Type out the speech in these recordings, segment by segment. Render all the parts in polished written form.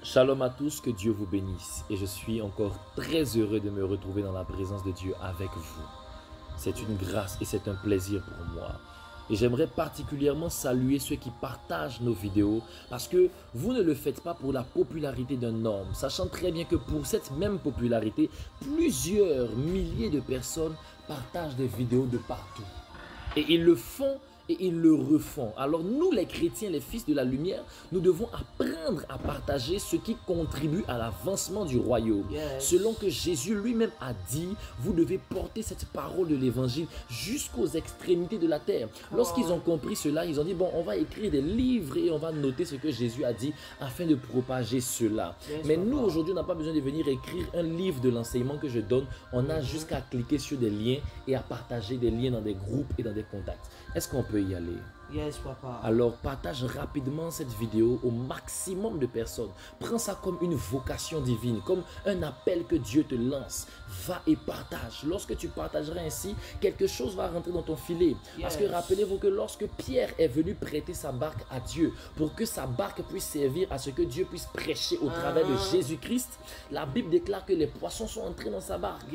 Shalom à tous, que Dieu vous bénisse et je suis encore très heureux de me retrouver dans la présence de Dieu avec vous. C'est une grâce et c'est un plaisir pour moi. Et j'aimerais particulièrement saluer ceux qui partagent nos vidéos parce que vous ne le faites pas pour la popularité d'un homme, sachant très bien que pour cette même popularité, plusieurs milliers de personnes partagent des vidéos de partout. Et ils le font et ils le refont. Alors nous les chrétiens, les fils de la lumière, nous devons apprendre à partager ce qui contribue à l'avancement du royaume. Selon que Jésus lui-même a dit, vous devez porter cette parole de l'évangile jusqu'aux extrémités de la terre. Lorsqu'ils ont compris cela, ils ont dit, bon, on va écrire des livres et on va noter ce que Jésus a dit afin de propager cela. Mais nous, aujourd'hui, on n'a pas besoin de venir écrire un livre de l'enseignement que je donne. On a jusqu'à cliquer sur des liens et à partager des liens dans des groupes et dans des contacts. Est-ce qu'on peut y aller? Yes, papa. Alors partage rapidement cette vidéo au maximum de personnes. Prends ça comme une vocation divine, comme un appel que Dieu te lance. Va et partage. Lorsque tu partageras ainsi, quelque chose va rentrer dans ton filet. Parce que rappelez-vous que lorsque Pierre est venu prêter sa barque à Dieu, pour que sa barque puisse servir à ce que Dieu puisse prêcher au travers de Jésus-Christ, la Bible déclare que les poissons sont entrés dans sa barque.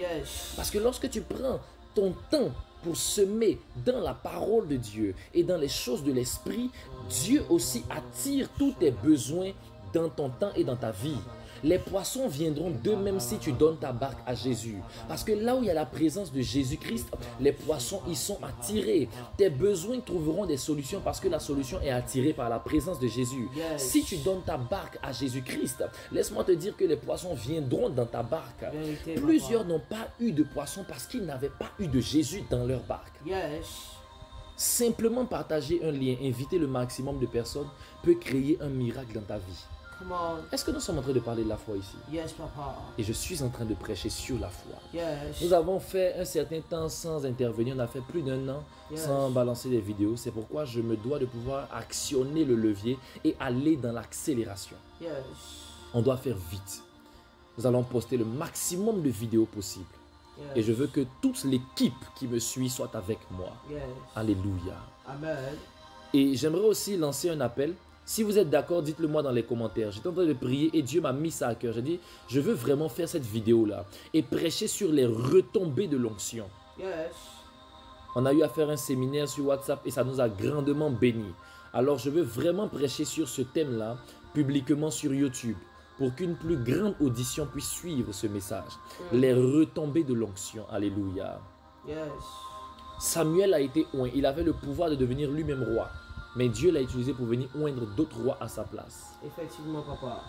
Parce que lorsque tu prends ton temps pour semer dans la parole de Dieu et dans les choses de l'esprit, Dieu aussi attire tous tes besoins dans ton temps et dans ta vie. Les poissons viendront d'eux-mêmes si tu donnes ta barque à Jésus. Parce que là où il y a la présence de Jésus-Christ, les poissons y sont attirés. Tes besoins trouveront des solutions parce que la solution est attirée par la présence de Jésus. Si tu donnes ta barque à Jésus-Christ, laisse-moi te dire que les poissons viendront dans ta barque. Plusieurs n'ont pas eu de poissons parce qu'ils n'avaient pas eu de Jésus dans leur barque. Simplement partager un lien, inviter le maximum de personnes peut créer un miracle dans ta vie. Est-ce que nous sommes en train de parler de la foi ici? Yes, papa. Et je suis en train de prêcher sur la foi. Yes. Nous avons fait un certain temps sans intervenir. On a fait plus d'un an sans balancer des vidéos. C'est pourquoi je me dois de pouvoir actionner le levier et aller dans l'accélération. On doit faire vite. Nous allons poster le maximum de vidéos possibles. Et je veux que toute l'équipe qui me suit soit avec moi. Alléluia. Amen. Et j'aimerais aussi lancer un appel. Si vous êtes d'accord, dites-le moi dans les commentaires. J'étais en train de prier et Dieu m'a mis ça à cœur. J'ai dit, je veux vraiment faire cette vidéo-là et prêcher sur les retombées de l'onction. On a eu à faire un séminaire sur WhatsApp et ça nous a grandement bénis. Alors, je veux vraiment prêcher sur ce thème-là publiquement sur YouTube pour qu'une plus grande audition puisse suivre ce message. Les retombées de l'onction. Alléluia. Samuel a été oint. Il avait le pouvoir de devenir lui-même roi. Mais Dieu l'a utilisé pour venir oindre d'autres rois à sa place. Effectivement, papa.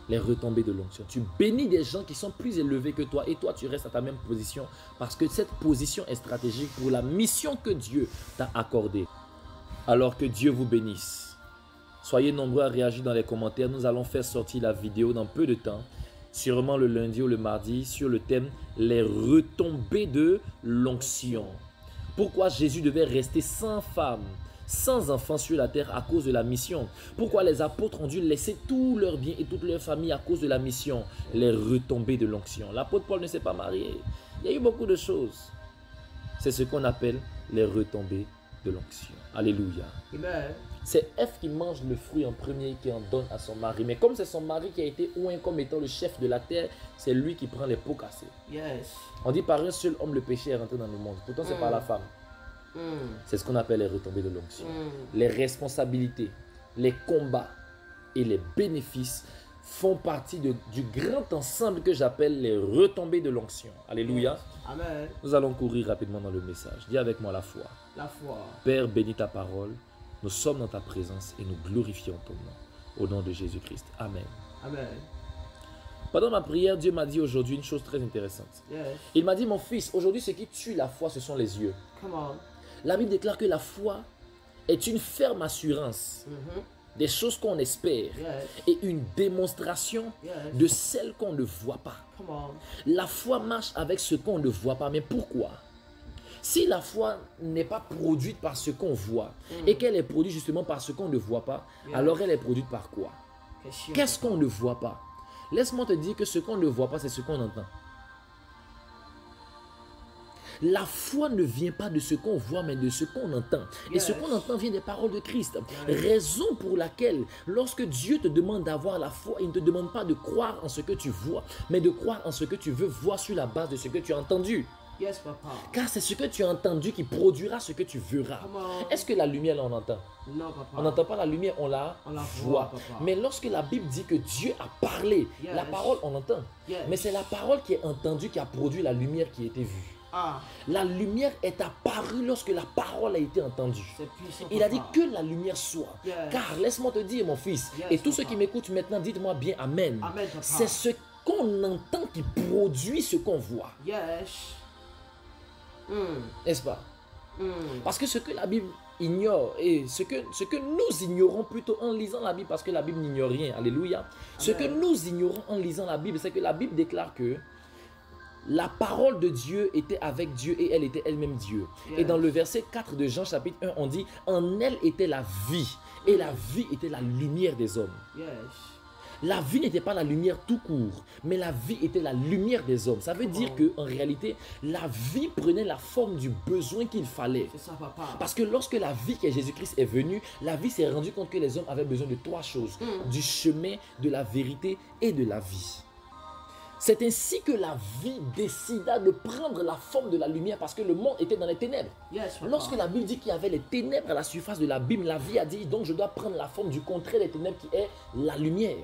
Les retombées de l'onction. Tu bénis des gens qui sont plus élevés que toi et toi, tu restes à ta même position parce que cette position est stratégique pour la mission que Dieu t'a accordée. Alors que Dieu vous bénisse. Soyez nombreux à réagir dans les commentaires. Nous allons faire sortir la vidéo dans peu de temps. Sûrement le lundi ou le mardi sur le thème « Les retombées de l'onction ». Pourquoi Jésus devait rester sans femme, sans enfants sur la terre à cause de la mission? Pourquoi les apôtres ont dû laisser tous leurs biens et toute leur famille à cause de la mission? Les retombées de l'onction. L'apôtre Paul ne s'est pas marié. Il y a eu beaucoup de choses. C'est ce qu'on appelle les retombées de l'onction. Alléluia. C'est Ève qui mange le fruit en premier et qui en donne à son mari. Mais comme c'est son mari qui a été oint comme étant le chef de la terre, c'est lui qui prend les pots cassés. On dit par un seul homme le péché est rentré dans le monde. Pourtant c'est par la femme. C'est ce qu'on appelle les retombées de l'onction. Les responsabilités, les combats et les bénéfices font partie du grand ensemble que j'appelle les retombées de l'onction. Alléluia. Amen. Nous allons courir rapidement dans le message. Dis avec moi la foi. La foi. Père, bénis ta parole. Nous sommes dans ta présence et nous glorifions ton nom. Au nom de Jésus-Christ. Amen. Amen. Pendant ma prière, Dieu m'a dit aujourd'hui une chose très intéressante. Il m'a dit, mon fils, aujourd'hui ce qui tue la foi, ce sont les yeux. La Bible déclare que la foi est une ferme assurance des choses qu'on espère et une démonstration de celles qu'on ne voit pas. La foi marche avec ce qu'on ne voit pas. Mais pourquoi? Si la foi n'est pas produite par ce qu'on voit et qu'elle est produite justement par ce qu'on ne voit pas, alors elle est produite par quoi? Qu'est-ce qu'on ne voit pas? Laisse-moi te dire que ce qu'on ne voit pas, c'est ce qu'on entend. La foi ne vient pas de ce qu'on voit, mais de ce qu'on entend. Et ce qu'on entend vient des paroles de Christ. Raison pour laquelle, lorsque Dieu te demande d'avoir la foi, il ne te demande pas de croire en ce que tu vois, mais de croire en ce que tu veux voir sur la base de ce que tu as entendu. Yes, papa. Car c'est ce que tu as entendu qui produira ce que tu verras. Est-ce que la lumière, là, on entend? Non, papa. On n'entend pas la lumière, on la voit. papa. Mais lorsque la Bible dit que Dieu a parlé, la parole, on entend. Mais c'est la parole qui est entendue qui a produit la lumière qui a été vue. La lumière est apparue lorsque la parole a été entendue. Puissant, Il a dit que la lumière soit. Car laisse-moi te dire, mon fils, et tous ceux qui m'écoutent maintenant, dites-moi bien Amen. C'est ce qu'on entend qui produit ce qu'on voit. Yes. N'est-ce pas? Parce que ce que la Bible ignore et ce que nous ignorons plutôt en lisant la Bible, parce que la Bible n'ignore rien, alléluia. Ce que nous ignorons en lisant la Bible, c'est que la Bible déclare que la parole de Dieu était avec Dieu et elle était elle-même Dieu. Et dans le verset 4 de Jean chapitre 1, on dit « En elle était la vie et la vie était la lumière des hommes. » La vie n'était pas la lumière tout court, mais la vie était la lumière des hommes. Ça veut dire qu'en réalité, la vie prenait la forme du besoin qu'il fallait. C'est ça, papa. Parce que lorsque la vie qui est Jésus-Christ est venue, la vie s'est rendue compte que les hommes avaient besoin de trois choses. Du chemin, de la vérité et de la vie. C'est ainsi que la vie décida de prendre la forme de la lumière parce que le monde était dans les ténèbres. Lorsque la Bible dit qu'il y avait les ténèbres à la surface de l'abîme, la vie a dit donc je dois prendre la forme du contraire des ténèbres qui est la lumière.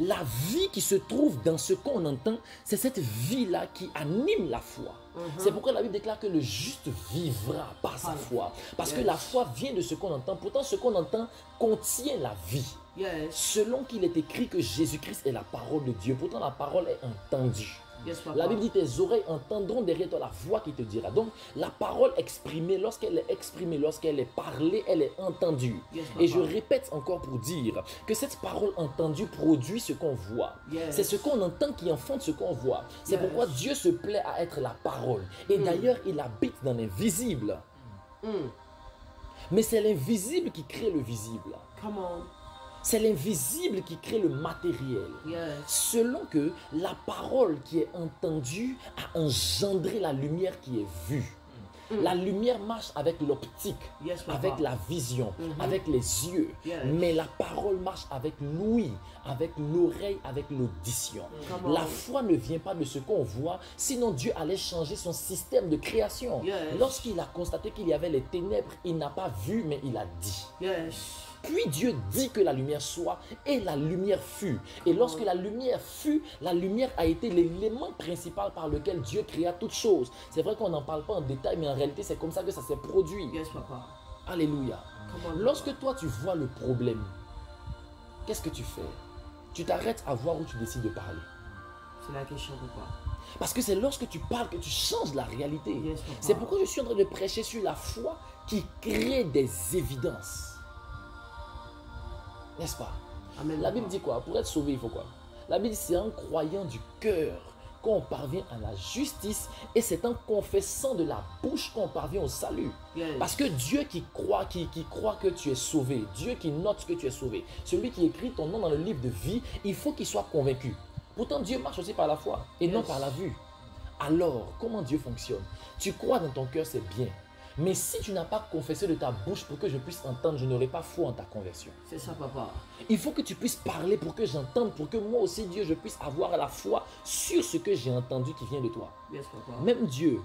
La vie qui se trouve dans ce qu'on entend, c'est cette vie-là qui anime la foi. C'est pourquoi la Bible déclare que le juste vivra par sa foi. Parce que la foi vient de ce qu'on entend. Pourtant, ce qu'on entend contient la vie. Selon qu'il est écrit que Jésus-Christ est la parole de Dieu. Pourtant, la parole est entendue. La Bible dit tes oreilles entendront derrière toi la voix qui te dira. Donc, la parole exprimée, lorsqu'elle est parlée, elle est entendue. Et je répète encore pour dire que cette parole entendue produit ce qu'on voit. C'est ce qu'on entend qui enfante ce qu'on voit. C'est pourquoi Dieu se plaît à être la parole. Et d'ailleurs, il habite dans l'invisible. Mais c'est l'invisible qui crée le visible. C'est l'invisible qui crée le matériel. Selon que la parole qui est entendue a engendré la lumière qui est vue. La lumière marche avec l'optique, avec la vision, avec les yeux. Mais la parole marche avec l'ouïe, avec l'oreille, avec l'audition. La foi ne vient pas de ce qu'on voit, sinon Dieu allait changer son système de création. Lorsqu'il a constaté qu'il y avait les ténèbres, il n'a pas vu, mais il a dit. Puis Dieu dit que la lumière soit et la lumière fut. Et lorsque la lumière fut, la lumière a été l'élément principal par lequel Dieu créa toutes choses. C'est vrai qu'on n'en parle pas en détail, mais en réalité c'est comme ça que ça s'est produit. Alléluia. Lorsque toi tu vois le problème, qu'est-ce que tu fais? Tu t'arrêtes à voir où tu décides de parler. C'est la question, papa. Parce que c'est lorsque tu parles que tu changes la réalité. C'est pourquoi je suis en train de prêcher sur la foi qui crée des évidences. N'est-ce pas? La Bible dit quoi? Pour être sauvé, il faut quoi? La Bible dit c'est en croyant du cœur qu'on parvient à la justice et c'est en confessant de la bouche qu'on parvient au salut. Parce que Dieu qui croit que tu es sauvé, Dieu qui note que tu es sauvé, celui qui écrit ton nom dans le livre de vie, il faut qu'il soit convaincu. Pourtant, Dieu marche aussi par la foi et non par la vue. Alors, comment Dieu fonctionne? Tu crois dans ton cœur, c'est bien. Mais si tu n'as pas confessé de ta bouche pour que je puisse entendre, je n'aurai pas foi en ta conversion. C'est ça, papa. Il faut que tu puisses parler pour que j'entende, pour que moi aussi, Dieu, je puisse avoir la foi sur ce que j'ai entendu qui vient de toi. Papa. Même Dieu,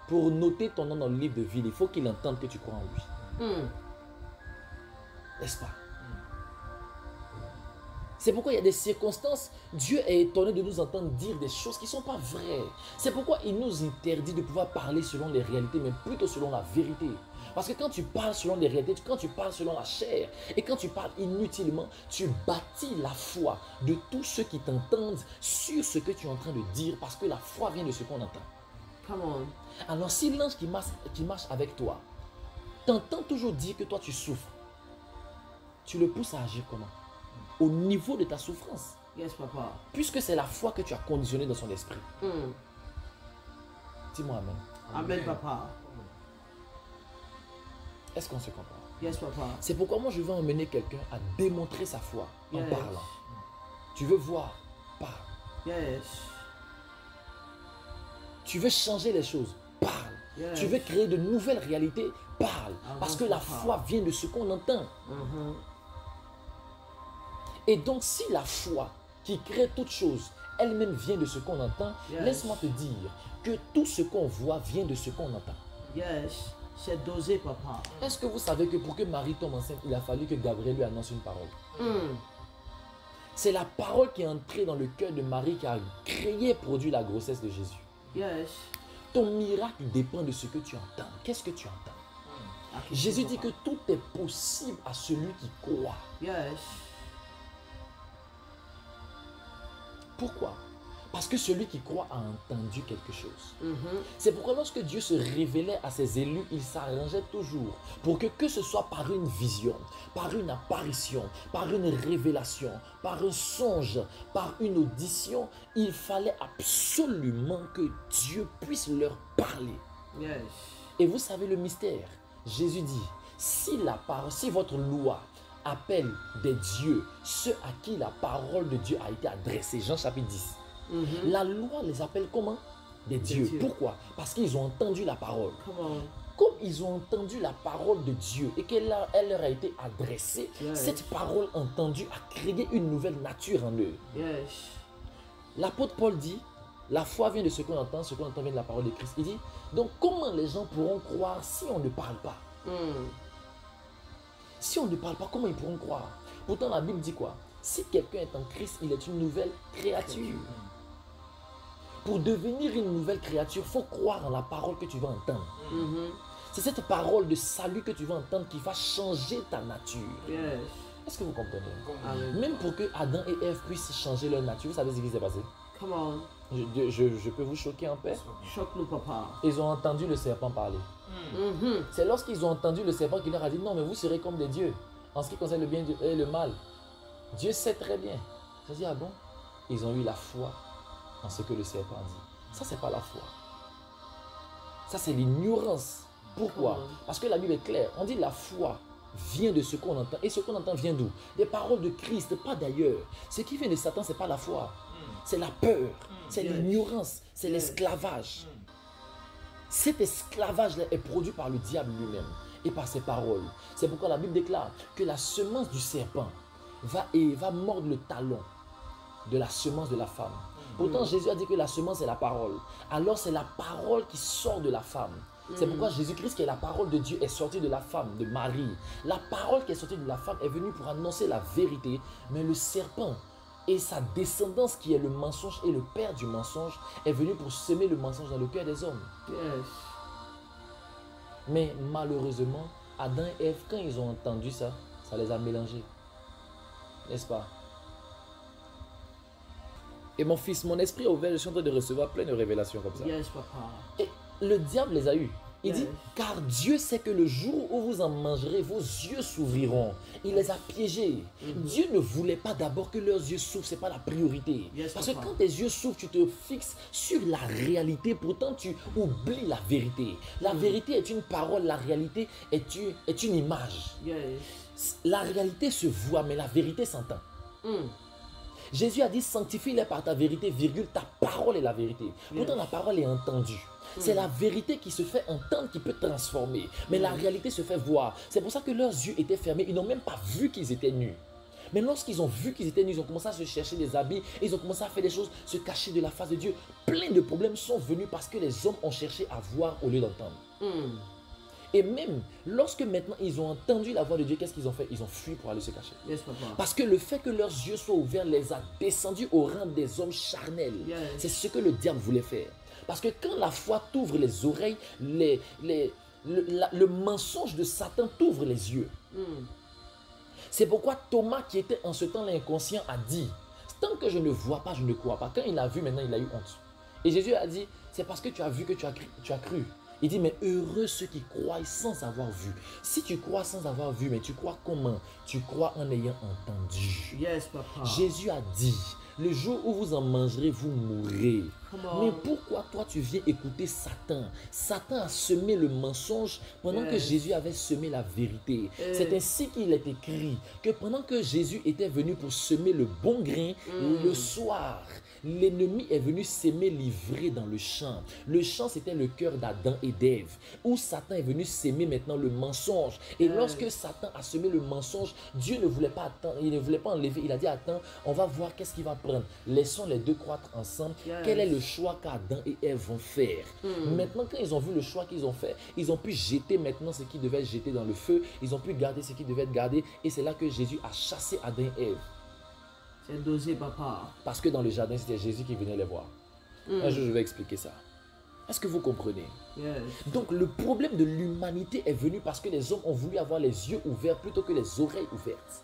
pour noter ton nom dans le livre de vie, il faut qu'il entende que tu crois en lui. N'est-ce pas? C'est pourquoi il y a des circonstances, Dieu est étonné de nous entendre dire des choses qui ne sont pas vraies. C'est pourquoi il nous interdit de pouvoir parler selon les réalités, mais plutôt selon la vérité. Parce que quand tu parles selon les réalités, quand tu parles selon la chair, et quand tu parles inutilement, tu bâtis la foi de tous ceux qui t'entendent sur ce que tu es en train de dire, parce que la foi vient de ce qu'on entend. Alors si l'ange qui marche avec toi t'entend toujours dire que toi tu souffres, tu le pousses à agir comment? Au niveau de ta souffrance. Papa. Puisque c'est la foi que tu as conditionnée dans son esprit. Dis-moi amen. Amen, papa. Est-ce qu'on se comprend? Papa. C'est pourquoi moi je veux emmener quelqu'un à démontrer sa foi en parlant. Tu veux voir? Parle. Tu veux changer les choses? parle. Yes. Tu veux créer de nouvelles réalités, parle. Parce que la Papa. foi vient de ce qu'on entend. Mhm. Et donc, si la foi qui crée toute chose, elle-même vient de ce qu'on entend, Yes. laisse-moi te dire que tout ce qu'on voit vient de ce qu'on entend. Yes. C'est dosé, papa. Est-ce que vous savez que pour que Marie tombe enceinte, il a fallu que Gabriel lui annonce une parole? Mm. C'est la parole qui est entrée dans le cœur de Marie qui a créé, produit la grossesse de Jésus. Yes. Ton miracle dépend de ce que tu entends. Qu'est-ce que tu entends? Aki, Jésus dit papa. que tout est possible à celui qui croit. Yes. Pourquoi? Parce que celui qui croit a entendu quelque chose. Mhm. C'est pourquoi lorsque Dieu se révélait à ses élus, il s'arrangeait toujours pour que ce soit par une vision, par une apparition, par une révélation, par un songe, par une audition, il fallait absolument que Dieu puisse leur parler. Yes. Et vous savez le mystère. Jésus dit, si votre loi appelle des dieux ceux à qui la parole de Dieu a été adressée, Jean chapitre 10, Mhm. la loi les appelle comment? Des dieux. dieux. Pourquoi? Parce qu'ils ont entendu la parole. Come on. Comme ils ont entendu la parole de Dieu et qu'elle leur a été adressée, Yes. cette parole entendue a créé une nouvelle nature en eux. Yes. L'apôtre Paul dit, la foi vient de ce qu'on entend vient de la parole de Christ. Il dit, donc comment les gens pourront croire si on ne parle pas? Mm. Si on ne parle pas, comment ils pourront croire? Pourtant la Bible dit quoi? Si quelqu'un est en Christ, il est une nouvelle créature. Pour devenir une nouvelle créature, il faut croire en la parole que tu vas entendre. Mhm. C'est cette parole de salut que tu vas entendre qui va changer ta nature. Yes. Est-ce que vous comprenez? Amen. Même pour que Adam et Ève puissent changer leur nature, vous savez ce qui s'est passé? Come on. Je peux vous choquer en paix? Choque-nous, papa. Ils ont entendu le serpent parler. Mhm. C'est lorsqu'ils ont entendu le serpent qu'il leur a dit, non mais vous serez comme des dieux en ce qui concerne le bien et le mal. Dieu sait très bien. J'ai dit, ah bon? Ils ont eu la foi en ce que le serpent a dit. Ça, c'est pas la foi. Ça, c'est l'ignorance. Pourquoi? Parce que la Bible est claire. On dit la foi vient de ce qu'on entend. Et ce qu'on entend vient d'où? Des paroles de Christ, pas d'ailleurs. Ce qui vient de Satan, c'est pas la foi. C'est la peur. C'est Yes. l'ignorance. C'est Yes. l'esclavage. Cet esclavage-là est produit par le diable lui-même et par ses paroles. C'est pourquoi la Bible déclare que la semence du serpent va mordre le talon de la semence de la femme. Pourtant, Jésus a dit que la semence est la parole. Alors, c'est la parole qui sort de la femme. C'est pourquoi Jésus-Christ, qui est la parole de Dieu, est sorti de la femme, de Marie. La parole qui est sortie de la femme est venue pour annoncer la vérité, mais le serpent et sa descendance, qui est le mensonge et le père du mensonge, est venu pour semer le mensonge dans le cœur des hommes. Yes. Mais malheureusement, Adam et Ève, quand ils ont entendu ça, ça les a mélangés. N'est-ce pas? Et mon fils, mon esprit est ouvert, je suis en train de recevoir plein de révélations comme ça. Yes, papa. Et le diable les a eus. Il dit, Yes. car Dieu sait que le jour où vous en mangerez, vos yeux s'ouvriront. Il les a piégés. Dieu ne voulait pas d'abord que leurs yeux s'ouvrent, ce n'est pas la priorité. Yes, Parce que papa. quand tes yeux s'ouvrent, tu te fixes sur la réalité, pourtant tu oublies la vérité. La vérité est une parole, la réalité est une image. Yes. La réalité se voit, mais la vérité s'entend. Mm. Jésus a dit, sanctifie-les par ta vérité, virgule, ta parole est la vérité. Pourtant, la parole est entendue. C'est la vérité qui se fait entendre qui peut transformer. Mais la réalité se fait voir. C'est pour ça que leurs yeux étaient fermés. Ils n'ont même pas vu qu'ils étaient nus. Mais lorsqu'ils ont vu qu'ils étaient nus, ils ont commencé à se chercher des habits. Ils ont commencé à faire des choses, se cacher de la face de Dieu. Plein de problèmes sont venus parce que les hommes ont cherché à voir au lieu d'entendre. Mm. Et même lorsque maintenant ils ont entendu la voix de Dieu, qu'est-ce qu'ils ont fait? Ils ont fui pour aller se cacher. Yes, papa. Parce que le fait que leurs yeux soient ouverts les a descendus au rang des hommes charnels. Yes. C'est ce que le diable voulait faire. Parce que quand la foi t'ouvre les oreilles, le mensonge de Satan t'ouvre les yeux. Mm. C'est pourquoi Thomas, qui était en ce temps-là inconscient, a dit, tant que je ne vois pas, je ne crois pas. Quand il a vu, maintenant il a eu honte. Et Jésus a dit, c'est parce que tu as vu que tu as cru. Il dit, mais heureux ceux qui croient sans avoir vu. Si tu crois sans avoir vu, mais tu crois comment? Tu crois en ayant entendu. Yes, papa. Jésus a dit, le jour où vous en mangerez, vous mourrez. Come on. Mais pourquoi toi tu viens écouter Satan? Satan a semé le mensonge pendant que Yes. Jésus avait semé la vérité. Yes. C'est ainsi qu'il est écrit que pendant que Jésus était venu pour semer le bon grain, le soir, l'ennemi est venu s'aimer l'ivraie dans le champ. Le champ, c'était le cœur d'Adam et d'Ève, où Satan est venu s'aimer maintenant le mensonge. Et lorsque Satan a semé le mensonge, Dieu ne voulait pas attendre, il ne voulait pas enlever. Il a dit, attends, on va voir qu'est-ce qu'il va prendre. Laissons les deux croître ensemble. Quel est le choix qu'Adam et Ève vont faire? Maintenant, quand ils ont vu le choix qu'ils ont fait, ils ont pu jeter maintenant ce qu'ils devaient jeter dans le feu. Ils ont pu garder ce qu'ils devaient garder. Et c'est là que Jésus a chassé Adam et Ève. C'est dosé, papa. Parce que dans le jardin, c'était Jésus qui venait les voir. Un jour, je vais expliquer ça. Est-ce que vous comprenez? Yes. Donc, le problème de l'humanité est venu parce que les hommes ont voulu avoir les yeux ouverts plutôt que les oreilles ouvertes.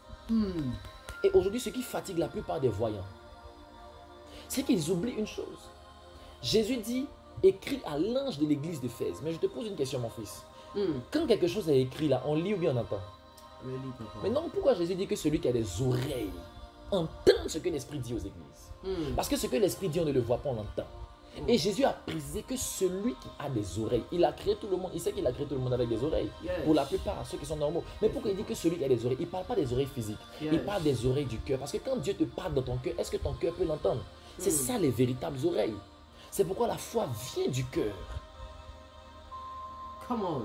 Et aujourd'hui, ce qui fatigue la plupart des voyants, c'est qu'ils oublient une chose. Jésus dit, écrit à l'ange de l'église d'Éphèse. Mais je te pose une question, mon fils. Quand quelque chose est écrit là, on lit ou bien on entend? Mais non, pourquoi Jésus dit que celui qui a des oreilles entend ce que l'Esprit dit aux églises? Parce que ce que l'Esprit dit, on ne le voit pas, on l'entend. Et Jésus a précisé que celui qui a des oreilles, il a créé tout le monde, il sait qu'il a créé tout le monde avec des oreilles. Pour la plupart, ceux qui sont normaux. Mais pourquoi il dit que celui qui a des oreilles, il ne parle pas des oreilles physiques, il parle des oreilles du cœur. Parce que quand Dieu te parle dans ton cœur, est-ce que ton cœur peut l'entendre? C'est ça les véritables oreilles. C'est pourquoi la foi vient du cœur. Come on.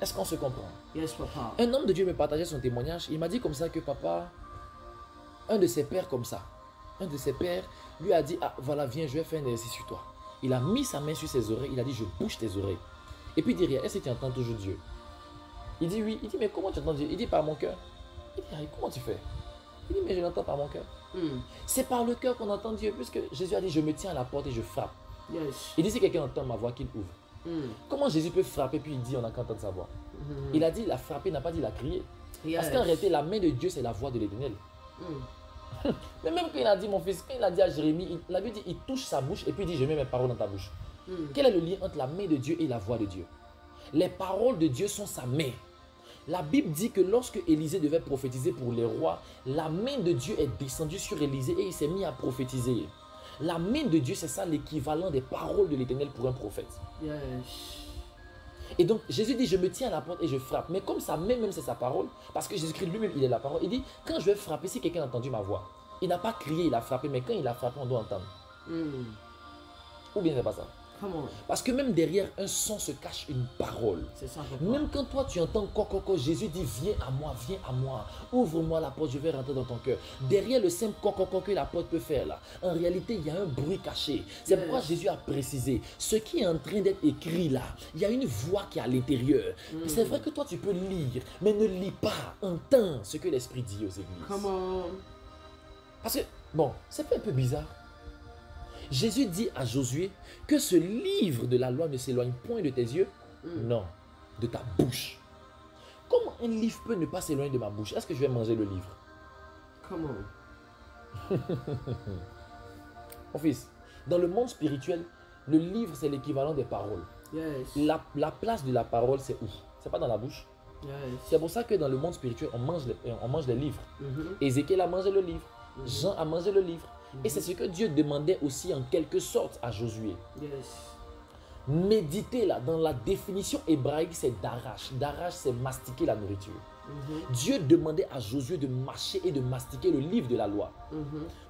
Est-ce qu'on se comprend? Yes, papa. Un homme de Dieu me partageait son témoignage. Il m'a dit comme ça que papa, un de ses pères comme ça, un de ses pères lui a dit, ah voilà, viens, je vais faire un exercice sur toi. Il a mis sa main sur ses oreilles, il a dit, je bouge tes oreilles. Et puis il dit, est-ce que tu entends toujours Dieu? Il dit oui. Il dit, mais comment tu entends Dieu? Il dit, par mon cœur. Il dit, comment tu fais? Il dit, mais je l'entends par mon cœur. C'est par le cœur qu'on entend Dieu, puisque Jésus a dit, je me tiens à la porte et je frappe. Yes. Il dit, si quelqu'un entend ma voix, qu'il ouvre. Comment Jésus peut frapper puis il dit, on n'a qu'à entendre sa voix? Il a dit, il a frappé, il n'a pas dit, il a crié. Parce qu'en réalité, la main de Dieu, c'est la voix de l'Éternel. Mais même quand il a dit, mon fils, quand il a dit à Jérémie, il avait dit, il touche sa bouche et puis il dit, je mets mes paroles dans ta bouche. Quel est le lien entre la main de Dieu et la voix de Dieu? Les paroles de Dieu sont sa main. La Bible dit que lorsque Élisée devait prophétiser pour les rois, la main de Dieu est descendue sur Élisée et il s'est mis à prophétiser. La main de Dieu, c'est ça l'équivalent des paroles de l'Éternel pour un prophète. Yes. Et donc Jésus dit, je me tiens à la porte et je frappe. Mais comme sa main même c'est sa parole, parce que Jésus-Christ lui-même il est la parole, il dit, quand je vais frapper, si quelqu'un a entendu ma voix, il n'a pas crié, il a frappé, mais quand il a frappé, on doit entendre. Ou bien c'est pas ça? Parce que même derrière un son se cache une parole. C'est ça, papa. Même quand toi tu entends coco, Jésus dit, viens à moi, ouvre-moi la porte, je vais rentrer dans ton cœur. Derrière le simple coco que la porte peut faire là, en réalité il y a un bruit caché. C'est pourquoi Jésus a précisé, ce qui est en train d'être écrit là, il y a une voix qui est à l'intérieur. C'est vrai que toi tu peux lire, mais ne lis pas, entends ce que l'Esprit dit aux églises. Come on. Parce que, bon, c'est un peu bizarre. Jésus dit à Josué que ce livre de la loi ne s'éloigne point de tes yeux, non, de ta bouche. Comment un livre peut ne pas s'éloigner de ma bouche? Est-ce que je vais manger le livre? Come on. Mon fils, dans le monde spirituel, le livre c'est l'équivalent des paroles. Yes. La place de la parole c'est où? C'est pas dans la bouche. Yes. C'est pour ça que dans le monde spirituel, on mange les livres. Ézéchiel a mangé le livre. Jean a mangé le livre. Et c'est ce que Dieu demandait aussi en quelque sorte à Josué. Yes. Méditer là, dans la définition hébraïque, c'est d'arrache. D'arrache, c'est mastiquer la nourriture. Dieu demandait à Josué de mâcher et de mastiquer le livre de la loi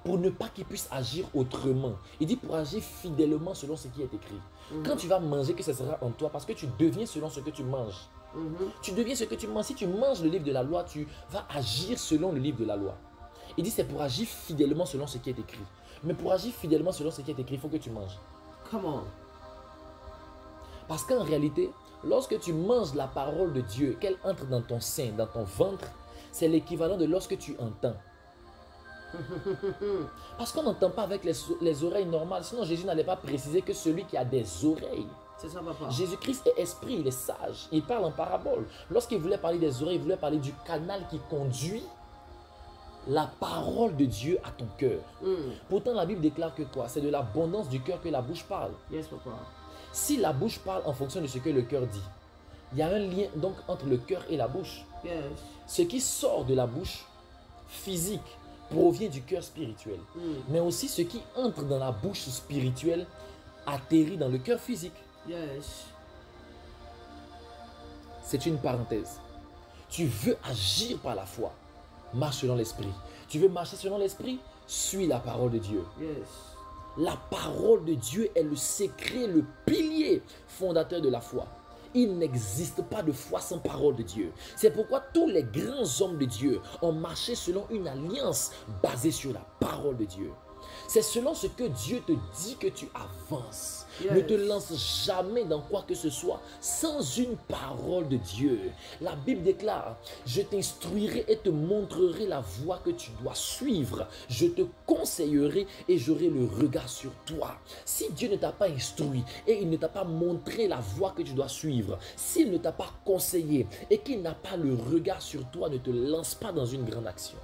pour ne pas qu'il puisse agir autrement. Il dit pour agir fidèlement selon ce qui est écrit. Quand tu vas manger, que ce sera en toi parce que tu deviens selon ce que tu manges. Tu deviens ce que tu manges. Si tu manges le livre de la loi, tu vas agir selon le livre de la loi. Il dit c'est pour agir fidèlement selon ce qui est écrit. Mais pour agir fidèlement selon ce qui est écrit, il faut que tu manges. Come on. Parce qu'en réalité, lorsque tu manges la parole de Dieu, qu'elle entre dans ton sein, dans ton ventre, c'est l'équivalent de lorsque tu entends. Parce qu'on n'entend pas avec les oreilles normales. Sinon Jésus n'allait pas préciser que celui qui a des oreilles. C'est ça, papa. Jésus-Christ est esprit, il est sage. Il parle en parabole. Lorsqu'il voulait parler des oreilles, il voulait parler du canal qui conduit la parole de Dieu à ton cœur. Pourtant, la Bible déclare que quoi? C'est de l'abondance du cœur que la bouche parle. Yes, papa. Si la bouche parle en fonction de ce que le cœur dit, il y a un lien donc entre le cœur et la bouche. Yes. Ce qui sort de la bouche physique provient du cœur spirituel. Mais aussi ce qui entre dans la bouche spirituelle atterrit dans le cœur physique. Yes. C'est une parenthèse. Tu veux agir par la foi. Marche selon l'esprit. Tu veux marcher selon l'esprit? Suis la parole de Dieu. Yes. La parole de Dieu est le secret, le pilier fondateur de la foi. Il n'existe pas de foi sans parole de Dieu. C'est pourquoi tous les grands hommes de Dieu ont marché selon une alliance basée sur la parole de Dieu. C'est selon ce que Dieu te dit que tu avances. Yes. Ne te lance jamais dans quoi que ce soit sans une parole de Dieu. La Bible déclare, je t'instruirai et te montrerai la voie que tu dois suivre. Je te conseillerai et j'aurai le regard sur toi. Si Dieu ne t'a pas instruit et il ne t'a pas montré la voie que tu dois suivre, s'il ne t'a pas conseillé et qu'il n'a pas le regard sur toi, ne te lance pas dans une grande action.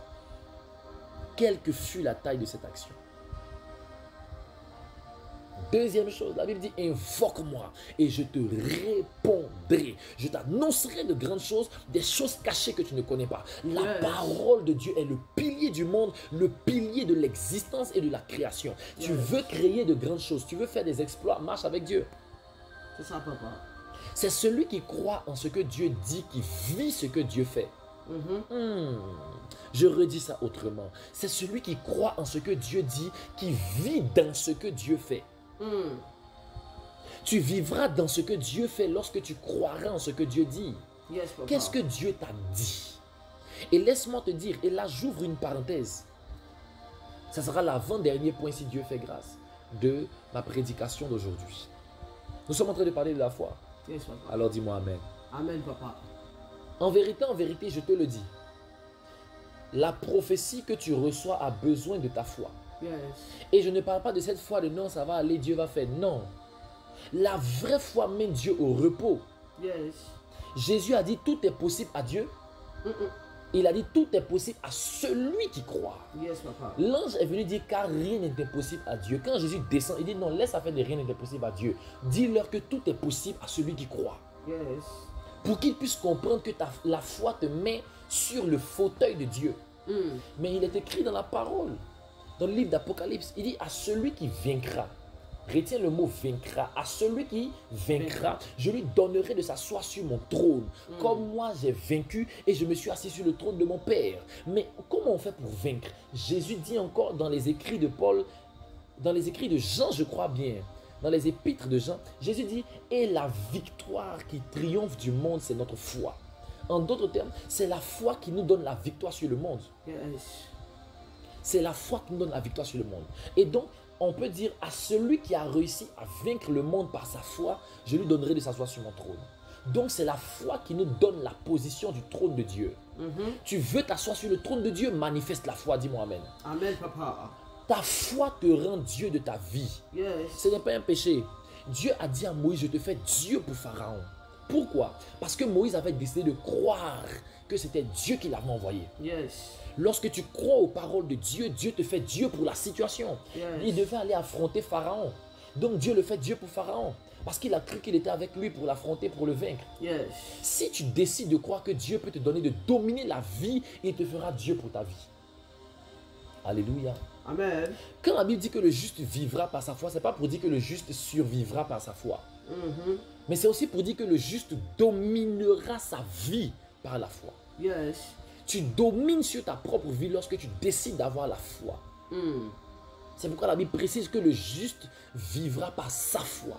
Quelle que fût la taille de cette action. Deuxième chose, la Bible dit, invoque-moi et je te répondrai. Je t'annoncerai de grandes choses, des choses cachées que tu ne connais pas. La parole de Dieu est le pilier du monde, le pilier de l'existence et de la création. Tu veux créer de grandes choses, tu veux faire des exploits, marche avec Dieu. C'est ça, papa. C'est celui qui croit en ce que Dieu dit, qui vit ce que Dieu fait. Je redis ça autrement. C'est celui qui croit en ce que Dieu dit, qui vit dans ce que Dieu fait. Tu vivras dans ce que Dieu fait lorsque tu croiras en ce que Dieu dit. Yes, papa. Qu'est-ce que Dieu t'a dit? Et laisse-moi te dire, et là j'ouvre une parenthèse. Ça sera l'avant-dernier point, si Dieu fait grâce, de ma prédication d'aujourd'hui. Nous sommes en train de parler de la foi. Yes, papa. Alors dis-moi Amen. Amen, papa. En vérité, je te le dis. La prophétie que tu reçois a besoin de ta foi. Yes. Et je ne parle pas de cette foi de non, ça va aller, Dieu va faire. Non. La vraie foi met Dieu au repos. Yes. Jésus a dit tout est possible à Dieu. Il a dit tout est possible à celui qui croit. Yes, papa. L'ange est venu dire car rien n'est impossible à Dieu. Quand Jésus descend, il dit non, laisse affaire de rien n'est impossible à Dieu. Dis-leur que tout est possible à celui qui croit. Yes. Pour qu'ils puissent comprendre que la foi te met sur le fauteuil de Dieu. Mais il est écrit dans la parole, dans le livre d'Apocalypse, il dit à celui qui vaincra. Retiens le mot vaincra. À celui qui vaincra, je lui donnerai de s'asseoir sur mon trône. Comme moi j'ai vaincu et je me suis assis sur le trône de mon Père. Mais comment on fait pour vaincre? Jésus dit encore dans les écrits de Paul, dans les écrits de Jean, je crois bien, dans les épîtres de Jean, Jésus dit, et la victoire qui triomphe du monde, c'est notre foi. En d'autres termes, c'est la foi qui nous donne la victoire sur le monde. Yes. C'est la foi qui nous donne la victoire sur le monde. Et donc, on peut dire à celui qui a réussi à vaincre le monde par sa foi, je lui donnerai de s'asseoir sur mon trône. Donc, c'est la foi qui nous donne la position du trône de Dieu. Tu veux t'asseoir sur le trône de Dieu, manifeste la foi, dis-moi Amen. Amen, papa. Ta foi te rend Dieu de ta vie. Yes. Ce n'est pas un péché. Dieu a dit à Moïse, je te fais Dieu pour Pharaon. Pourquoi? Parce que Moïse avait décidé de croire que c'était Dieu qui l'avait envoyé. Yes. Lorsque tu crois aux paroles de Dieu, Dieu te fait Dieu pour la situation. Yes. Il devait aller affronter Pharaon. Donc Dieu le fait Dieu pour Pharaon. Parce qu'il a cru qu'il était avec lui pour l'affronter, pour le vaincre. Yes. Si tu décides de croire que Dieu peut te donner de dominer la vie, il te fera Dieu pour ta vie. Alléluia. Amen. Quand la Bible dit que le juste vivra par sa foi, ce n'est pas pour dire que le juste survivra par sa foi. Mais c'est aussi pour dire que le juste dominera sa vie par la foi. Yes. Tu domines sur ta propre vie lorsque tu décides d'avoir la foi. C'est pourquoi la Bible précise que le juste vivra par sa foi.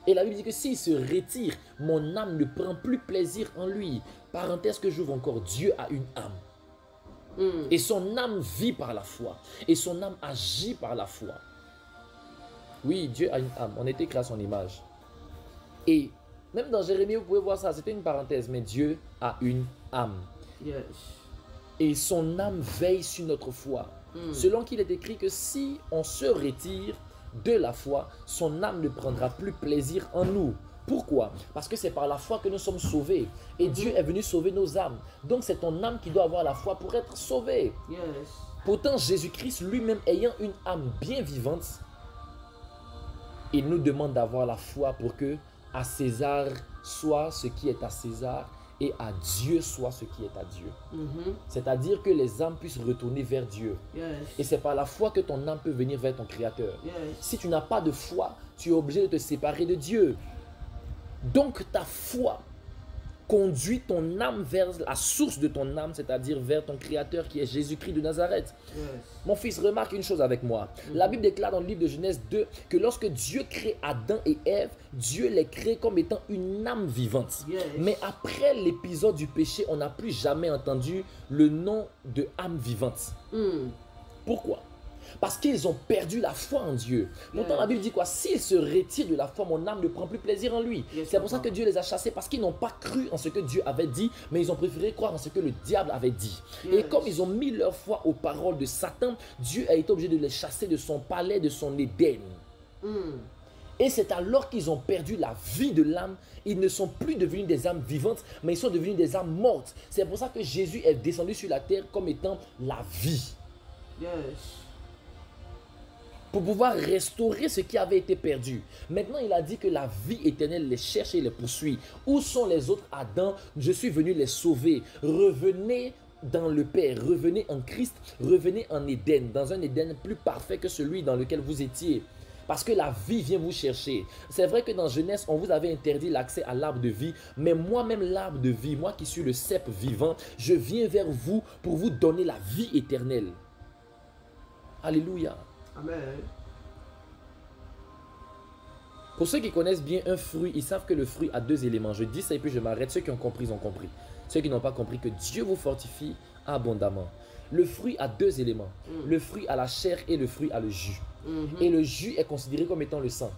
Et la Bible dit que s'il se retire, mon âme ne prend plus plaisir en lui. Parenthèse que j'ouvre encore, Dieu a une âme. Et son âme vit par la foi. Et son âme agit par la foi. Oui, Dieu a une âme. On était créé à son image. Et même dans Jérémie, vous pouvez voir ça. C'était une parenthèse. Mais Dieu a une âme. Yes. Et son âme veille sur notre foi. Selon qu'il est écrit que si on se retire de la foi, son âme ne prendra plus plaisir en nous. Pourquoi? Parce que c'est par la foi que nous sommes sauvés. Et Dieu est venu sauver nos âmes. Donc c'est ton âme qui doit avoir la foi pour être sauvée. Yes. Pourtant, Jésus-Christ lui-même ayant une âme bien vivante, il nous demande d'avoir la foi pour que à César soit ce qui est à César et à Dieu soit ce qui est à Dieu. C'est-à-dire que les âmes puissent retourner vers Dieu. Yes. Et c'est par la foi que ton âme peut venir vers ton Créateur. Yes. Si tu n'as pas de foi, tu es obligé de te séparer de Dieu. Donc ta foi conduis ton âme vers la source de ton âme, c'est-à-dire vers ton Créateur qui est Jésus-Christ de Nazareth. Yes. Mon fils, remarque une chose avec moi. La Bible déclare dans le livre de Genèse 2 que lorsque Dieu crée Adam et Ève, Dieu les crée comme étant une âme vivante. Yes. Mais après l'épisode du péché, on n'a plus jamais entendu le nom de âme vivante. Pourquoi? Parce qu'ils ont perdu la foi en Dieu. Pourtant, la Bible dit quoi? S'ils se retirent de la foi, mon âme ne prend plus plaisir en lui. Yes, c'est pour ça que Dieu les a chassés, parce qu'ils n'ont pas cru en ce que Dieu avait dit, mais ils ont préféré croire en ce que le diable avait dit. Yes. Et comme ils ont mis leur foi aux paroles de Satan, Dieu a été obligé de les chasser de son palais, de son Éden. Et c'est alors qu'ils ont perdu la vie de l'âme. Ils ne sont plus devenus des âmes vivantes, mais ils sont devenus des âmes mortes. C'est pour ça que Jésus est descendu sur la terre comme étant la vie. Yes. Pour pouvoir restaurer ce qui avait été perdu. Maintenant, il a dit que la vie éternelle les cherche et les poursuit. Où sont les autres Adam? Je suis venu les sauver. Revenez dans le Père, revenez en Christ, revenez en Éden, dans un Éden plus parfait que celui dans lequel vous étiez. Parce que la vie vient vous chercher. C'est vrai que dans Genèse, on vous avait interdit l'accès à l'arbre de vie, mais moi-même l'arbre de vie, moi qui suis le cep vivant, je viens vers vous pour vous donner la vie éternelle. Alléluia. Amen. Pour ceux qui connaissent bien un fruit, ils savent que le fruit a deux éléments. Je dis ça et puis je m'arrête. Ceux qui ont compris, ont compris. Ceux qui n'ont pas compris, que Dieu vous fortifie abondamment. Le fruit a deux éléments. Le fruit a la chair et le fruit a le jus. Et le jus est considéré comme étant le sang.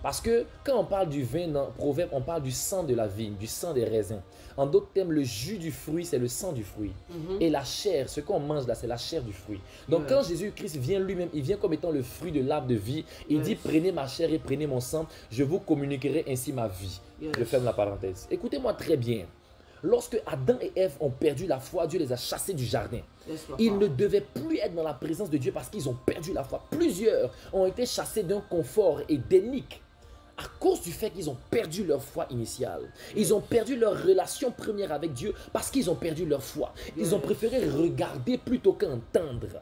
Parce que quand on parle du vin dans Proverbe, on parle du sang de la vigne, du sang des raisins. En d'autres termes, le jus du fruit, c'est le sang du fruit. Et la chair, ce qu'on mange là, c'est la chair du fruit. Donc quand Jésus-Christ vient lui-même, il vient comme étant le fruit de l'arbre de vie. Il dit, prenez ma chair et prenez mon sang, je vous communiquerai ainsi ma vie. Je ferme la parenthèse. Écoutez-moi très bien. Lorsque Adam et Ève ont perdu la foi, Dieu les a chassés du jardin. Ils ne devaient plus être dans la présence de Dieu parce qu'ils ont perdu la foi. Plusieurs ont été chassés d'un confort édénique à cause du fait qu'ils ont perdu leur foi initiale. Ils ont perdu leur relation première avec Dieu parce qu'ils ont perdu leur foi. Ils ont préféré regarder plutôt qu'entendre.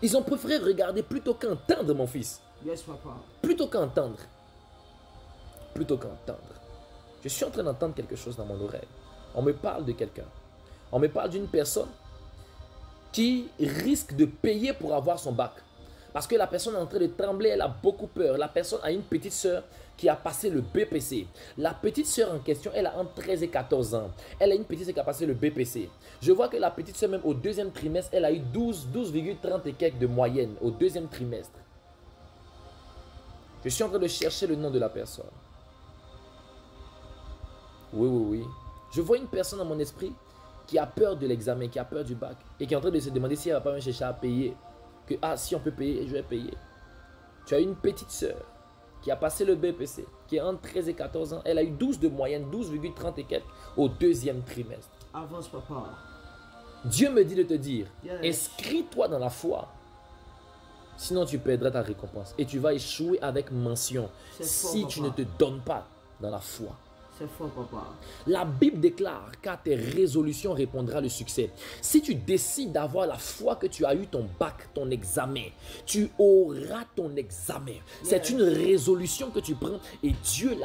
Ils ont préféré regarder plutôt qu'entendre, mon fils. Yes, papa. Plutôt qu'entendre. Plutôt qu'entendre. Je suis en train d'entendre quelque chose dans mon oreille. On me parle de quelqu'un. On me parle d'une personne qui risque de payer pour avoir son bac. Parce que la personne est en train de trembler, elle a beaucoup peur. La personne a une petite soeur qui a passé le BPC. La petite soeur en question, elle a entre 13 et 14 ans. Elle a une petite soeur qui a passé le BPC. Je vois que la petite soeur, même au deuxième trimestre, elle a eu 12,30 et quelques de moyenne au deuxième trimestre. Je suis en train de chercher le nom de la personne. Oui. Je vois une personne dans mon esprit qui a peur de l'examen, qui a peur du bac et qui est en train de se demander si elle ne va pas me chercher à payer. Que, si on peut payer, je vais payer. Tu as une petite soeur qui a passé le BPC, qui est entre 13 et 14 ans. Elle a eu 12 de moyenne, 12,30 et quelques au deuxième trimestre. Avance, papa. Dieu me dit de te dire, inscris-toi dans la foi. Sinon, tu perdras ta récompense et tu vas échouer avec mention si tu ne te donnes pas dans la foi. C'est fort, papa. La Bible déclare qu'à tes résolutions répondra le succès. Si tu décides d'avoir la foi que tu as eu ton bac, ton examen, tu auras ton examen. C'est une résolution que tu prends et Dieu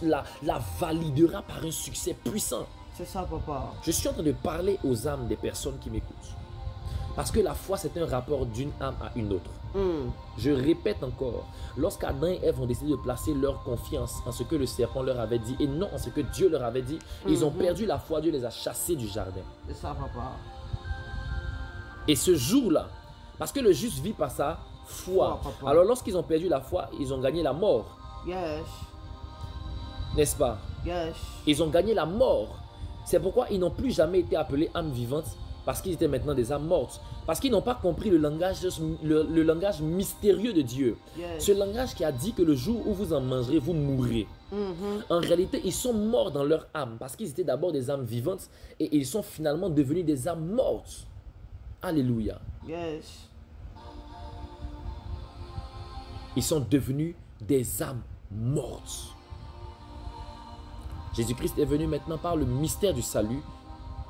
la validera par un succès puissant. C'est ça, papa. Je suis en train de parler aux âmes des personnes qui m'écoutent. Parce que la foi, c'est un rapport d'une âme à une autre. Je répète encore, lorsqu'Adam et Ève ont décidé de placer leur confiance en ce que le serpent leur avait dit et non en ce que Dieu leur avait dit, ils ont perdu la foi, Dieu les a chassés du jardin. C'est ça, papa. Et ce jour-là, parce que le juste vit par sa foi, alors lorsqu'ils ont perdu la foi, ils ont gagné la mort. Yes. N'est-ce pas? Yes. Ils ont gagné la mort. C'est pourquoi ils n'ont plus jamais été appelés âmes vivantes, parce qu'ils étaient maintenant des âmes mortes. Parce qu'ils n'ont pas compris le langage mystérieux de Dieu. Ce langage qui a dit que le jour où vous en mangerez, vous mourrez. En réalité, ils sont morts dans leur âme. Parce qu'ils étaient d'abord des âmes vivantes et ils sont finalement devenus des âmes mortes. Alléluia. Yes. Ils sont devenus des âmes mortes. Jésus-Christ est venu maintenant par le mystère du salut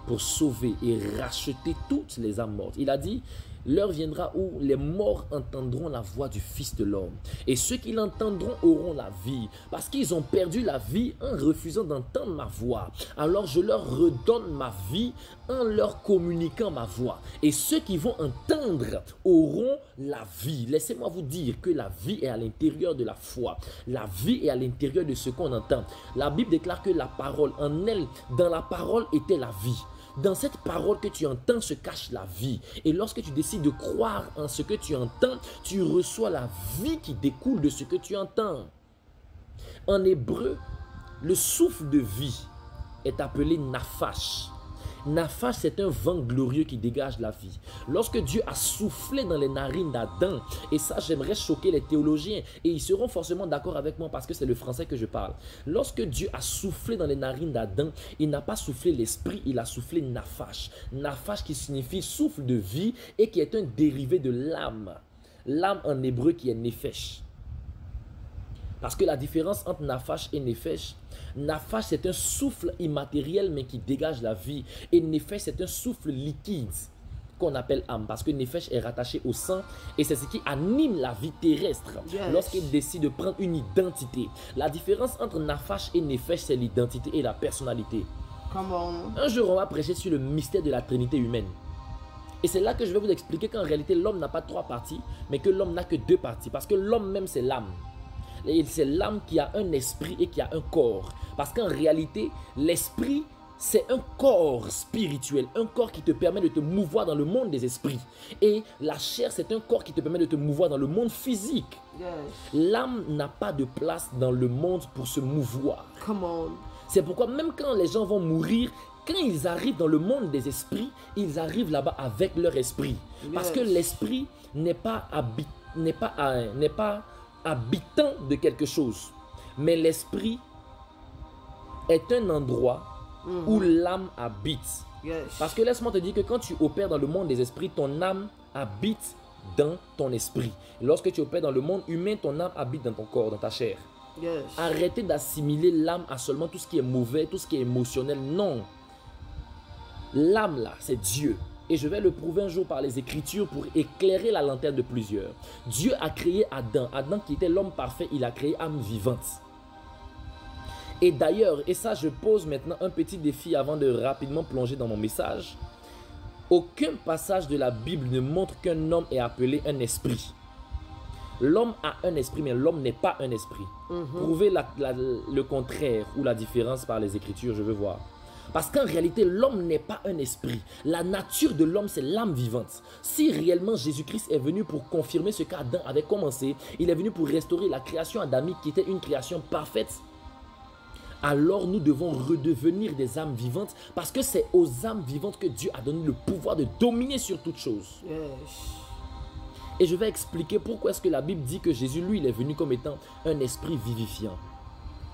pour sauver et racheter toutes les âmes mortes. Il a dit, l'heure viendra où les morts entendront la voix du Fils de l'homme. Et ceux qui l'entendront auront la vie, parce qu'ils ont perdu la vie en refusant d'entendre ma voix. Alors je leur redonne ma vie en leur communiquant ma voix. Et ceux qui vont entendre auront la vie. Laissez-moi vous dire que la vie est à l'intérieur de la foi. La vie est à l'intérieur de ce qu'on entend. La Bible déclare que la parole, en elle, dans la parole était la vie. Dans cette parole que tu entends se cache la vie. Et lorsque tu décides de croire en ce que tu entends, tu reçois la vie qui découle de ce que tu entends. En hébreu, le souffle de vie est appelé nafash. Nafash, c'est un vent glorieux qui dégage la vie. Lorsque Dieu a soufflé dans les narines d'Adam, et ça j'aimerais choquer les théologiens, et ils seront forcément d'accord avec moi parce que c'est le français que je parle. Lorsque Dieu a soufflé dans les narines d'Adam, il n'a pas soufflé l'esprit, il a soufflé nafash. Nafash qui signifie souffle de vie et qui est un dérivé de l'âme. L'âme en hébreu qui est nefesh. Parce que la différence entre nafash et nefesh, nafash c'est un souffle immatériel mais qui dégage la vie. Et nefesh c'est un souffle liquide qu'on appelle âme. Parce que nefesh est rattaché au sang et c'est ce qui anime la vie terrestre lorsqu'il décide de prendre une identité. La différence entre nafash et nefesh c'est l'identité et la personnalité. Un jour on va prêcher sur le mystère de la Trinité humaine. Et c'est là que je vais vous expliquer qu'en réalité l'homme n'a pas 3 parties mais que l'homme n'a que 2 parties. Parce que l'homme même c'est l'âme. Et c'est l'âme qui a un esprit et qui a un corps. Parce qu'en réalité, l'esprit, c'est un corps spirituel. Un corps qui te permet de te mouvoir dans le monde des esprits. Et la chair, c'est un corps qui te permet de te mouvoir dans le monde physique. L'âme n'a pas de place dans le monde pour se mouvoir. C'est pourquoi même quand les gens vont mourir, quand ils arrivent dans le monde des esprits, ils arrivent là-bas avec leur esprit. Parce que l'esprit n'est pas habitant de quelque chose, mais l'esprit est un endroit où l'âme habite. Parce que laisse-moi te dire que quand tu opères dans le monde des esprits, ton âme habite dans ton esprit. Lorsque tu opères dans le monde humain, ton âme habite dans ton corps, dans ta chair. Arrêtez d'assimiler l'âme à seulement tout ce qui est mauvais, tout ce qui est émotionnel. Non. L'âme là, c'est Dieu. Et je vais le prouver un jour par les Écritures pour éclairer la lanterne de plusieurs. Dieu a créé Adam. Adam qui était l'homme parfait, il a créé âme vivante. Et d'ailleurs, et ça je pose maintenant un petit défi avant de rapidement plonger dans mon message. Aucun passage de la Bible ne montre qu'un homme est appelé un esprit. L'homme a un esprit, mais l'homme n'est pas un esprit. Prouvez le contraire ou la différence par les Écritures, je veux voir. Parce qu'en réalité, l'homme n'est pas un esprit. La nature de l'homme, c'est l'âme vivante. Si réellement Jésus-Christ est venu pour confirmer ce qu'Adam avait commencé, il est venu pour restaurer la création adamique qui était une création parfaite, alors nous devons redevenir des âmes vivantes parce que c'est aux âmes vivantes que Dieu a donné le pouvoir de dominer sur toute chose. Et je vais expliquer pourquoi est-ce que la Bible dit que Jésus, lui, il est venu comme étant un esprit vivifiant.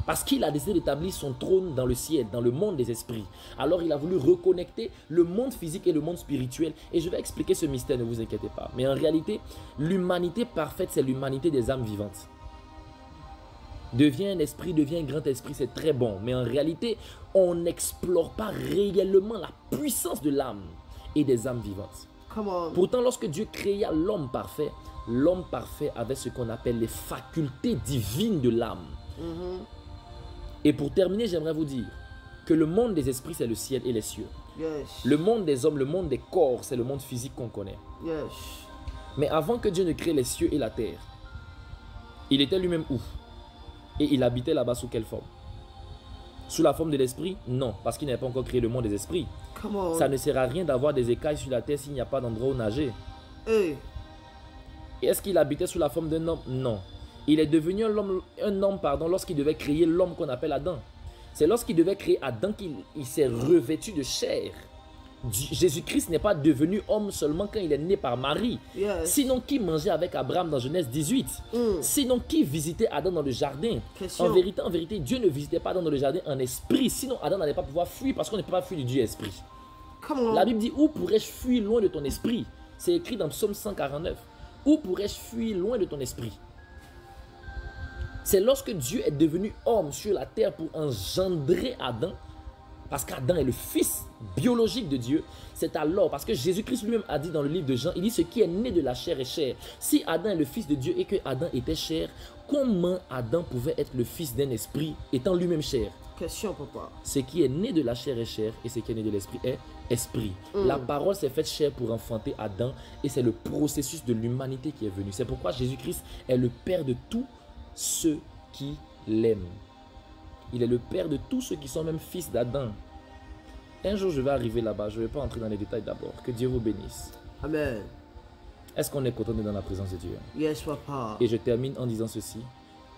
Parce qu'il a décidé d'établir son trône dans le ciel, dans le monde des esprits. Alors il a voulu reconnecter le monde physique et le monde spirituel. Et je vais expliquer ce mystère, ne vous inquiétez pas. Mais en réalité, l'humanité parfaite, c'est l'humanité des âmes vivantes. Deviens un esprit, deviens un grand esprit, c'est très bon. Mais en réalité, on n'explore pas réellement la puissance de l'âme et des âmes vivantes. Pourtant, lorsque Dieu créa l'homme parfait avait ce qu'on appelle les facultés divines de l'âme. Et pour terminer, j'aimerais vous dire que le monde des esprits, c'est le ciel et les cieux. Le monde des hommes, le monde des corps, c'est le monde physique qu'on connaît. Mais avant que Dieu ne crée les cieux et la terre, il était lui-même où? Et il habitait là-bas sous quelle forme? Sous la forme de l'esprit? Non, parce qu'il n'avait pas encore créé le monde des esprits. Ça ne sert à rien d'avoir des écailles sur la terre s'il n'y a pas d'endroit où nager. Et est-ce qu'il habitait sous la forme d'un homme? Non. Il est devenu un homme lorsqu'il devait créer l'homme qu'on appelle Adam. C'est lorsqu'il devait créer Adam qu'il s'est revêtu de chair. Jésus-Christ n'est pas devenu homme seulement quand il est né par Marie. Sinon, qui mangeait avec Abraham dans Genèse 18? Sinon, qui visitait Adam dans le jardin? En vérité, Dieu ne visitait pas Adam dans le jardin en esprit. Sinon, Adam n'allait pas pouvoir fuir parce qu'on ne peut pas fuir du Dieu esprit. La Bible dit, où pourrais-je fuir loin de ton esprit? C'est écrit dans Psaume 149. Où pourrais-je fuir loin de ton esprit? C'est lorsque Dieu est devenu homme sur la terre pour engendrer Adam parce qu'Adam est le fils biologique de Dieu, c'est alors, parce que Jésus-Christ lui-même a dit dans le livre de Jean, il dit ce qui est né de la chair est chair. Si Adam est le fils de Dieu et que Adam était chair, comment Adam pouvait être le fils d'un esprit étant lui-même chair? Question, papa. Ce qui est né de la chair est chair et ce qui est né de l'esprit est esprit. La parole s'est faite chair pour enfanter Adam et c'est le processus de l'humanité qui est venu. C'est pourquoi Jésus-Christ est le Père de tous ceux qui l'aiment. Il est le Père de tous ceux qui sont même fils d'Adam. Un jour, je vais arriver là-bas. Je ne vais pas entrer dans les détails d'abord. Que Dieu vous bénisse. Amen. Est-ce qu'on est content d'être dans la présence de Dieu? Yes, papa. Et je termine en disant ceci.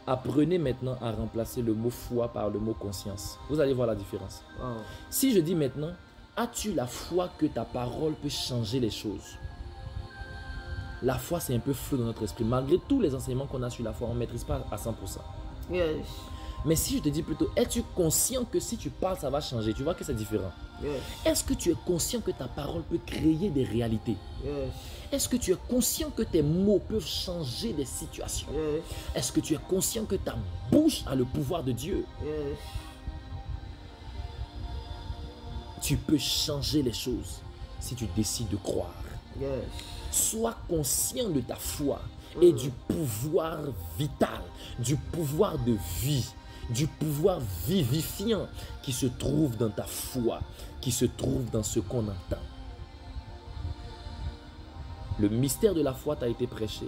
Apprenez maintenant à remplacer le mot foi par le mot conscience. Vous allez voir la différence. Wow. Si je dis maintenant, as-tu la foi que ta parole peut changer les choses? La foi, c'est un peu flou dans notre esprit. Malgré tous les enseignements qu'on a sur la foi, on ne maîtrise pas à 100%. Yes. Mais si je te dis plutôt, es-tu conscient que si tu parles, ça va changer? Tu vois que c'est différent. Yes. Est-ce que tu es conscient que ta parole peut créer des réalités? Yes. Est-ce que tu es conscient que tes mots peuvent changer des situations? Yes. Est-ce que tu es conscient que ta bouche a le pouvoir de Dieu? Yes. Tu peux changer les choses si tu décides de croire. Yes. Sois conscient de ta foi et du pouvoir vital, du pouvoir de vie, du pouvoir vivifiant qui se trouve dans ta foi, qui se trouve dans ce qu'on entend. Le mystère de la foi t'a été prêché,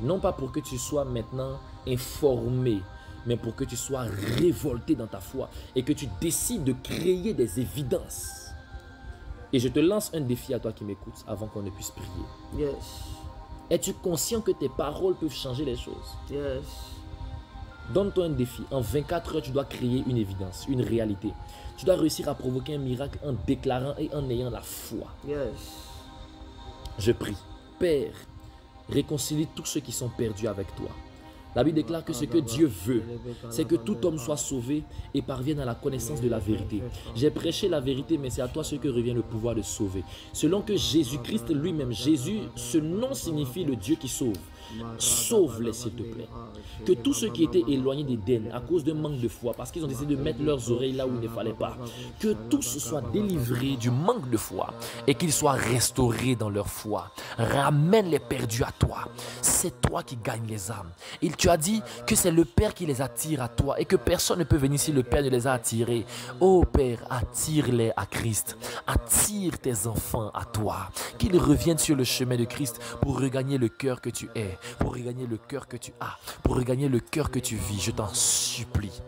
non pas pour que tu sois maintenant informé, mais pour que tu sois révolté dans ta foi et que tu décides de créer des évidences. Et je te lance un défi à toi qui m'écoutes avant qu'on ne puisse prier. Yes. Es-tu conscient que tes paroles peuvent changer les choses? Yes. Donne-toi un défi. En 24 heures, tu dois créer une évidence, une réalité. Tu dois réussir à provoquer un miracle en déclarant et en ayant la foi. Yes. Je prie. Père, réconcilie tous ceux qui sont perdus avec toi. La Bible déclare que ce que Dieu veut, c'est que tout homme soit sauvé et parvienne à la connaissance de la vérité. J'ai prêché la vérité, mais c'est à toi ce que revient le pouvoir de sauver. Selon que Jésus-Christ lui-même, Jésus, ce nom signifie le Dieu qui sauve. Sauve-les, s'il te plaît. Que tous ceux qui étaient éloignés d'Éden à cause d'un manque de foi, parce qu'ils ont décidé de mettre leurs oreilles là où il ne fallait pas, que tous soient délivrés du manque de foi et qu'ils soient restaurés dans leur foi. Ramène les perdus à toi. C'est toi qui gagnes les âmes. Et tu as dit que c'est le Père qui les attire à toi et que personne ne peut venir si le Père ne les a attirés. Oh Père, attire-les à Christ. Attire tes enfants à toi. Qu'ils reviennent sur le chemin de Christ pour regagner le cœur que tu es, pour regagner le cœur que tu as, pour regagner le cœur que tu vis. Je t'en supplie.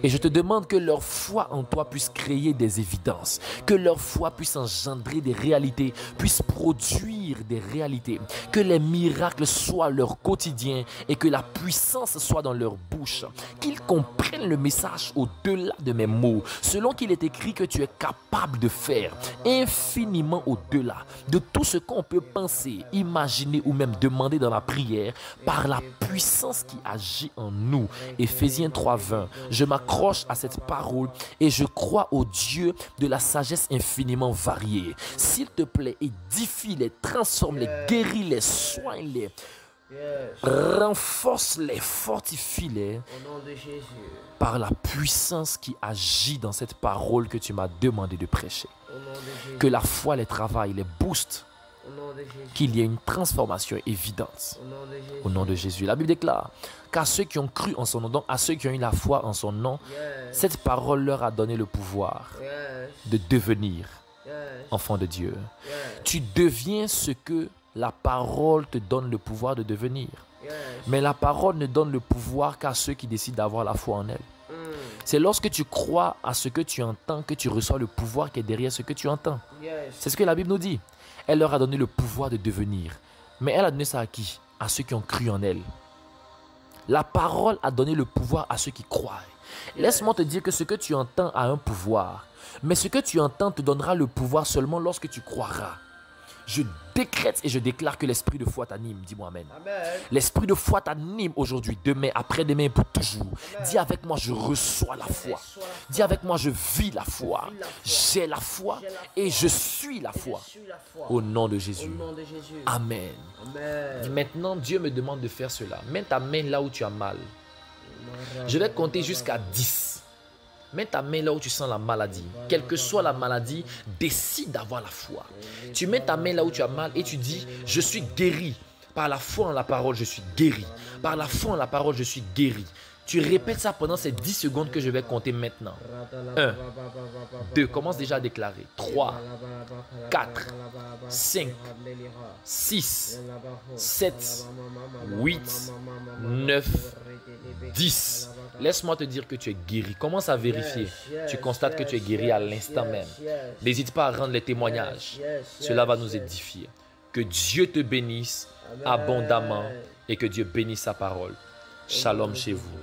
Et je te demande que leur foi en toi puisse créer des évidences, que leur foi puisse engendrer des réalités, puisse produire des réalités, que les miracles soient leur quotidien et que la puissance soit dans leur bouche, qu'ils comprennent le message au-delà de mes mots, selon qu'il est écrit que tu es capable de faire infiniment au-delà de tout ce qu'on peut penser, imaginer ou même demander dans la prière par la puissance qui agit en nous. Éphésiens 3:20. Je m'accroche à cette parole et je crois au Dieu de la sagesse infiniment variée. S'il te plaît, édifie-les, transforme-les, guéris-les, soigne-les, renforce-les, fortifie-les par la puissance qui agit dans cette parole que tu m'as demandé de prêcher. Que la foi les travaille, les booste, qu'il y ait une transformation évidente au nom de Jésus. La Bible déclare qu'à ceux qui ont cru en son nom, donc à ceux qui ont eu la foi en son nom, cette parole leur a donné le pouvoir de devenir enfants de Dieu. Tu deviens ce que la parole te donne le pouvoir de devenir. Mais la parole ne donne le pouvoir qu'à ceux qui décident d'avoir la foi en elle. C'est lorsque tu crois à ce que tu entends que tu reçois le pouvoir qui est derrière ce que tu entends. C'est ce que la Bible nous dit. Elle leur a donné le pouvoir de devenir. Mais elle a donné ça à qui? À ceux qui ont cru en elle. La parole a donné le pouvoir à ceux qui croient. Laisse-moi te dire que ce que tu entends a un pouvoir. Mais ce que tu entends te donnera le pouvoir seulement lorsque tu croiras. Je décrète et je déclare que l'esprit de foi t'anime. Dis-moi amen. L'esprit de foi t'anime aujourd'hui, demain, après-demain, pour toujours. Dis avec moi, je reçois la foi. Dis avec moi, je vis la foi. J'ai la foi et je suis la foi. Au nom de Jésus. Amen. Maintenant, Dieu me demande de faire cela. Mets ta main là où tu as mal. Je vais compter jusqu'à 10. Mets ta main là où tu sens la maladie. Quelle que soit la maladie, décide d'avoir la foi. Tu mets ta main là où tu as mal et tu dis, je suis guéri. Par la foi en la parole, je suis guéri. Par la foi en la parole, je suis guéri. Tu répètes ça pendant ces 10 secondes que je vais compter maintenant. 1, 2, commence déjà à déclarer. 3, 4, 5, 6, 7, 8, 9, 10. Laisse-moi te dire que tu es guéri. Commence à vérifier. Tu constates que tu es guéri à l'instant même. N'hésite pas à rendre les témoignages. Cela va nous édifier. Que Dieu te bénisse abondamment et que Dieu bénisse sa parole. Shalom chez vous.